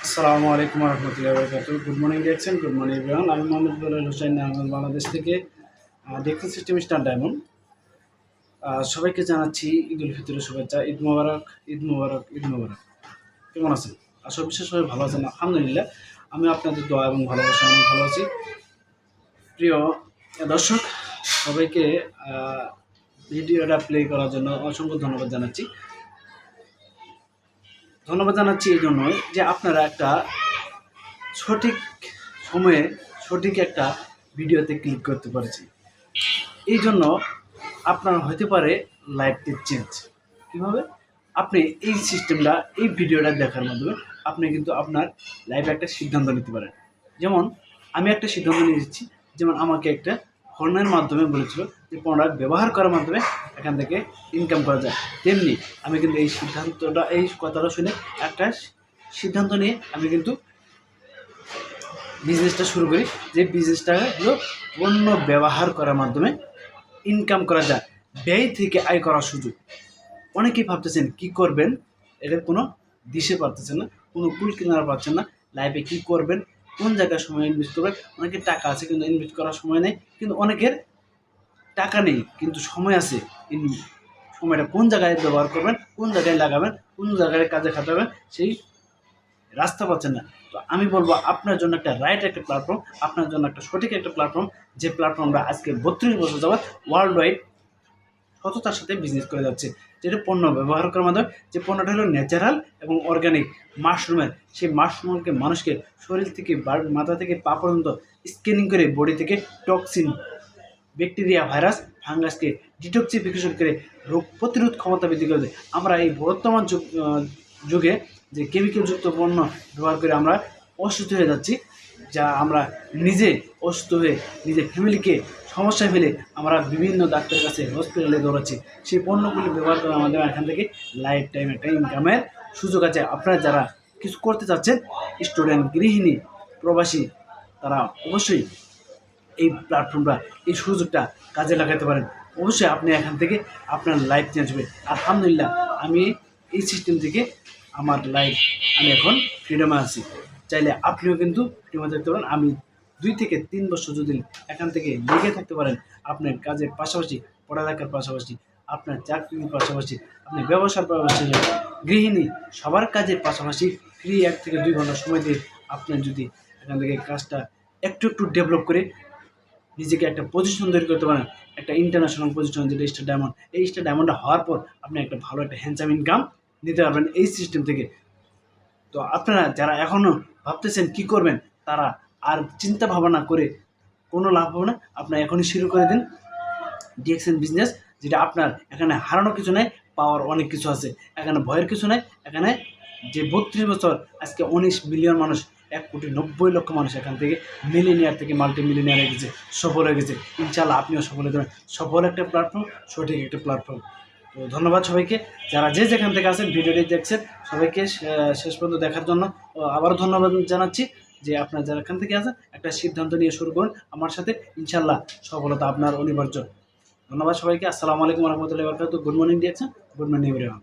আসসালামু আলাইকুম রহমতুল্লাহ বরকাত। গুড মর্নিং দেখছেন, গুড মর্নিং এভরিওয়ান। আমি মোহাম্মদ দুলাল হোসেন আহমেদ, বাংলাদেশ থেকে দেখছেন সিস্টেম স্টার ডায়মন্ড। সবাইকে জানাচ্ছি ঈদ উল ফিতরের শুভেচ্ছা। ঈদ মোবারক, ঈদ মোবারক, ঈদ মোবারক। কেমন আছেন? আসলে বিশেষ সবাই ভালো আছেন? আলহামদুলিল্লাহ, আমি আপনাদের দোয়া এবং ভালোবাসা অনেক ভালো আছি। প্রিয় দর্শক, সবাইকে ভিডিওটা প্লে করার জন্য অসংখ্য ধন্যবাদ জানাচ্ছি। এই জন্যই যে আপনারা একটা সঠিক সময়ে সঠিক একটা ভিডিওতে ক্লিক করতে পারছি। এই জন্য আপনার হতে পারে লাইফটি চেঞ্জ। কীভাবে? আপনি এই সিস্টেমটা, এই ভিডিওটা দেখার মাধ্যমে আপনি কিন্তু আপনার লাইফে একটা সিদ্ধান্ত নিতে পারেন। যেমন আমি একটা সিদ্ধান্ত নিয়ে দিচ্ছি, যেমন আমাকে একটা ফোনের মাধ্যমে বলেছিল যে প্রোডাক্ট ব্যবহার করার মাধ্যমে এখান থেকে ইনকাম করা যায়। তেমনি আমি কিন্তু এই সিদ্ধান্তটা, এই কথাটা শুনে একটা সিদ্ধান্ত নিয়ে আমি কিন্তু বিজনেসটা শুরু করি, যে বিজনেসটা হলো পণ্য ব্যবহার করার মাধ্যমে ইনকাম করা যায়, ব্যয় থেকে আয় করার সুযোগ। অনেকেই ভাবতেছেন কি করবেন, এটা কোনো দিশে পারতেছেন না, কোনো কুল কিনারা পাচ্ছেন না। লাইফে কি করবেন, কোন জায়গায় সময় ইনভেস্ট করবেন। অনেকের টাকা আছে কিন্তু ইনভেস্ট করার সময় নেই, কিন্তু অনেকের টাকা নেই কিন্তু সময় আছে। সময়টা কোন জায়গায় ব্যবহার করবেন, কোন জায়গায় লাগাবেন, কোন জায়গায় কাজে খাটাবেন, সেই রাস্তা পাচ্ছেন না। তো আমি বলবো আপনার জন্য একটা রাইট একটা প্ল্যাটফর্ম, আপনার জন্য একটা সঠিক একটা প্ল্যাটফর্ম, যে প্ল্যাটফর্মটা আজকে 32 বছর যাবৎ ওয়ার্ল্ড ওয়াইড সততার সাথে বিজনেস করে যাচ্ছে। যেটা পণ্য ব্যবহার করার মাধ্যমে, যে পণ্যটা হলো ন্যাচারাল এবং অর্গানিক মাশরুমের, সেই মাশরুমকে মানুষকে শরীর থেকে মাথা থেকে পা পর্যন্ত স্ক্যানিং করে বডি থেকে টক্সিন, ব্যাকটেরিয়া, ভাইরাস, ফাঙ্গাসকে ডিটক্সিফিকেশন করে রোগ প্রতিরোধ ক্ষমতা বৃদ্ধি করে দেয়। আমরা এই বর্তমান যুগে যে কেমিক্যালযুক্ত পণ্য ব্যবহার করে আমরা অসুস্থ হয়ে যাচ্ছি, যা আমরা নিজে অসুস্থ হয়ে নিজের ফ্যামিলিকে সমস্যায় ফেলে আমরা বিভিন্ন ডাক্তারের কাছে হসপিটালে দৌড়াচ্ছি। সেই পণ্যগুলি ব্যবহার করার মাধ্যমে এখান থেকে লাইফ টাইম একটা ইনকামের সুযোগ আছে। আপনারা যারা কিছু করতে চাচ্ছেন, স্টুডেন্ট, গৃহিণী, প্রবাসী, তারা অবশ্যই এই প্ল্যাটফর্মটা, এই সুযোগটা কাজে লাগাতে পারেন। অবশ্যই আপনি এখান থেকে আপনার লাইফ চেঞ্জ হবে। আলহামদুলিল্লাহ, আমি এই সিস্টেম থেকে আমার লাইফ, আমি এখন ফ্রিডমে আছি। চাইলে আপনিও কিন্তু ফ্রিডমে থাকতে পারেন। আমি 2 থেকে 3 বছর যদি এখান থেকে লেগে থাকতে পারেন, আপনার কাজের পাশাপাশি, পড়ালেখার পাশাপাশি, আপনার চাকরির পাশাপাশি, আপনি ব্যবসার পাশাপাশি, গৃহিণী, সবার কাজের পাশাপাশি ফ্রি 1 থেকে 2 ঘন্টা সময় দিয়ে আপনার যদি এখান থেকে কাজটা একটু একটু ডেভেলপ করে নিজেকে একটা পজিশন তৈরি করতে পারেন, একটা ইন্টারন্যাশনাল পজিশন, যেটা স্টার ডায়মন্ড। এই স্টার ডায়মন্ডটা হওয়ার পর আপনি একটা ভালো একটা হ্যান্ডসাম ইনকাম নিতে পারবেন এই সিস্টেম থেকে। তো আপনারা যারা এখনও ভাবতেছেন কি করবেন, তারা আর চিন্তা ভাবনা করে কোনো লাভ হবে না। আপনারা এখনই শুরু করে দিন ডিএক্সএন বিজনেস, যেটা আপনার এখানে হারানোর কিছু নেই, পাওয়ার অনেক কিছু আছে। এখানে ভয়ের কিছু নেই। এখানে যে 32 বছর, আজকে 19 মিলিয়ন মানুষ, 1,90,00,000 মানুষ এখান থেকে মিলিনিয়ার থেকে মাল্টি মিলিনিয়ার হয়ে গেছে, সফল হয়ে গেছে। ইনশাআল্লাহ আপনিও সফল হতে পারেন। সফল একটা প্ল্যাটফর্ম, সঠিক একটা প্ল্যাটফর্ম। তো ধন্যবাদ সবাইকে, যারা যে যেখান থেকে আছেন ভিডিওটি দেখছেন, সবাইকে শেষ পর্যন্ত দেখার জন্য আবারও ধন্যবাদ জানাচ্ছি। যে আপনারা যারা এখান থেকে আছেন, একটা সিদ্ধান্ত নিয়ে শুরু করুন আমার সাথে, ইনশাআল্লাহ সফলতা আপনার অনিবার্য। ধন্যবাদ সবাইকে। আসসালামু আলাইকুম রহমতুল্লাহি ওয়া বারাকাতুহু। গুড মর্নিং দিয়েছেন, গুড মর্নিং এভরিওয়ান।